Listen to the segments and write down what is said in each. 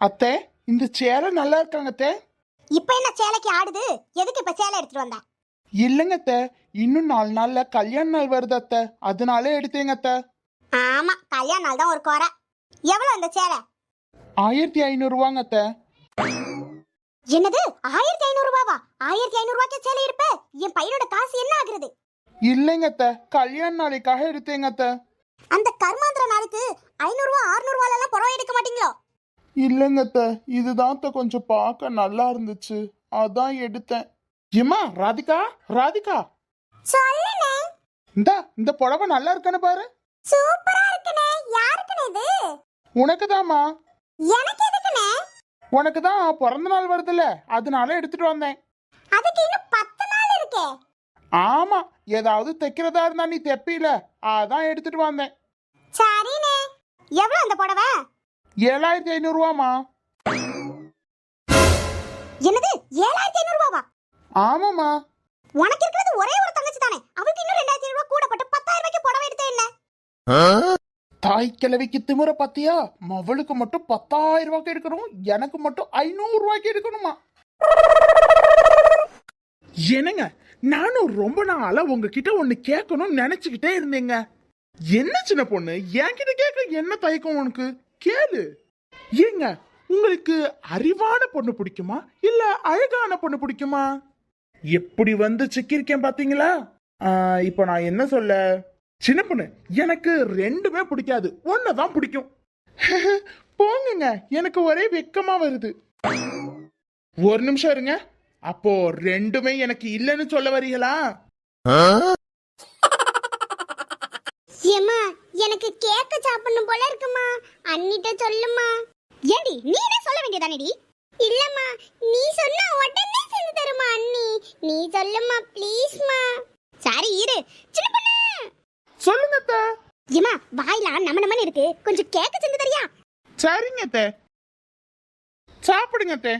அத்தை, இந்த சேலை நல்லா இருக்காங்க அத்தை. இப்ப என்ன சேலைக்கு ஆடுது? எதுக்கு இப்ப சேலை எடுத்துட்டு வந்த? இல்லைங்க அத்தை, இன்னும் 4 நாள்ல கல்யாண நாள் வருது அத்தை, அதனால எடுத்தேங்க அத்தை. ஆமா, கல்யாண நாள் தான் ஒரு குறை. எவ்வளவு அந்த சேலை? 1500 ரூபாங்க அத்தை. என்னது 1500 ரூபாவா? 1500 ரூபாய்க்கு சேலை இருப்ப? என் பையனோட காசு என்ன ஆகுறது? இல்லைங்க அத்தை, கல்யாண நாளைக்காக எடுத்தேங்க அத்தை. அந்த கர்மாந்திர நாளுக்கு 500 ரூபா 600 ரூபால எல்லாம் புடவை எடுக்க மாட்டீங்களோ? இல்லைங்க அத்தை, இதுதான் அத்தை கொஞ்சம் பார்க்க நல்லா இருந்துச்சு, அதான் எடுத்தேன். ஏம்மா ராதிகா, ராதிகா, சொல்லுனே. இந்த புடவை நல்லா இருக்கானு பாரு. சூப்பரா இருக்குனே. யாருக்குனே இது? உனக்குதாம்மா. எனக்கு எதுக்குனே? உனக்கு தான் பிறந்த நாள் வருதுல்ல, அதனால எடுத்துட்டு வந்தேன். அதுக்கு இன்னும் 10 நாள் இருக்கே. ஆமா, ஏதாவது தைக்கிறதா இருந்தா நீ தெப்பில, அதான் எடுத்துட்டு வந்தேன். சரினே. எவ்வளவு அந்த புடவை? 7500 ரூபாமா. என்னது 7500 ரூபாவா? ஆமாமா. உனக்கு இருக்கிறது ஒரே ஒரு தங்கச்சி தானே, அவளுக்கு இன்னும் 2500 ரூபாய் கூட போட்டு 10000 ரூபாய்க்கு புடவை எடுத்தே என்ன? தாய் கிழவிக்கு திமிர பாத்தியா? மவளுக்கு மட்டும் 10000 ரூபாய்க்கு எடுக்கணும், எனக்கு மட்டும் 500 ரூபாய்க்கு எடுக்கணுமா? என்னங்க, நானும் ரொம்ப நாளா உங்ககிட்ட ஒண்ணு கேட்கணும்னு நினைச்சுக்கிட்டே இருந்தேங்க. என்ன சின்ன பொண்ணு, என்கிட்ட கேட்க என்ன தயக்கம் உனக்கு? கேளு. ஏங்க, உங்களுக்கு அறிவான பொண்ணு பிடிக்குமா இல்ல அழகான பொண்ணு பிடிக்குமா? எப்படி வந்து சிக்கிருக்கேன் பாத்தீங்களா? இப்போ நான் என்ன சொல்ல? சின்ன பொண்ணு, எனக்கு ரெண்டுமே பிடிக்காது, ஒன்னதான் பிடிக்கும். போங்க, எனக்கு ஒரே வெக்கமா வருது. ஒரு நிமிஷம் இருங்க. அப்போ ரெண்டுமே எனக்கு இல்லைன்னு சொல்ல வரீங்களா? ஏம்மா, எனக்கு கேக்க சாப்பிடணும் போல இருக்குமா, அண்ணிட்ட சொல்லுமா. ஏடி, நீனே சொல்ல வேண்டியதானேடி? இல்லம்மா, நீ சொன்னா உடனே செஞ்சு தருமா அண்ணி. நீ சொல்லுமா ப்ளீஸ்மா. சரி இரு. சின்ன பொண்ணு, சொல்லுங்க அத்தை. ஏம்மா, வாயில நமனமன்னு இருக்கு, கொஞ்சம் கேக்க செஞ்சு தரியா? சரிங்க அத்தை, சாப்பிடுங்க அத்தை.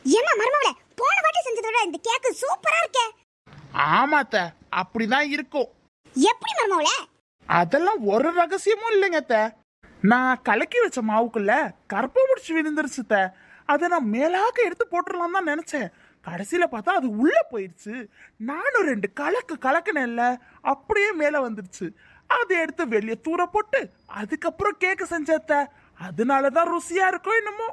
ஏம்மா மருமவளே, போன வாட்டி செஞ்சதோட இந்த கேக்கு சூப்பரா இருக்கே. ஆமா அத்தை, அப்படிதான் இருக்கும். எப்படி மருமவளே? அதெல்லாம் ஒரு ரகசியமும் இல்லைங்க அத்தை. நான் கலக்கி வச்ச மாவுக்குள்ள கற்பை முடிச்சு விழுந்துருச்சு அத்தை. அதை நான் மேலாக்க எடுத்து போட்டுடலாம் தான் நினைச்சேன். கடைசியில பார்த்தா அது உள்ள போயிடுச்சு. நானும் 2 கலக்குனேன்ல, அப்படியே மேல வந்துருச்சு. அதை எடுத்து வெளியே தூர போட்டு அதுக்கப்புறம் கேக்கு செஞ்ச அத்தை. அதனாலதான் ருசியா இருக்கும் என்னமோ.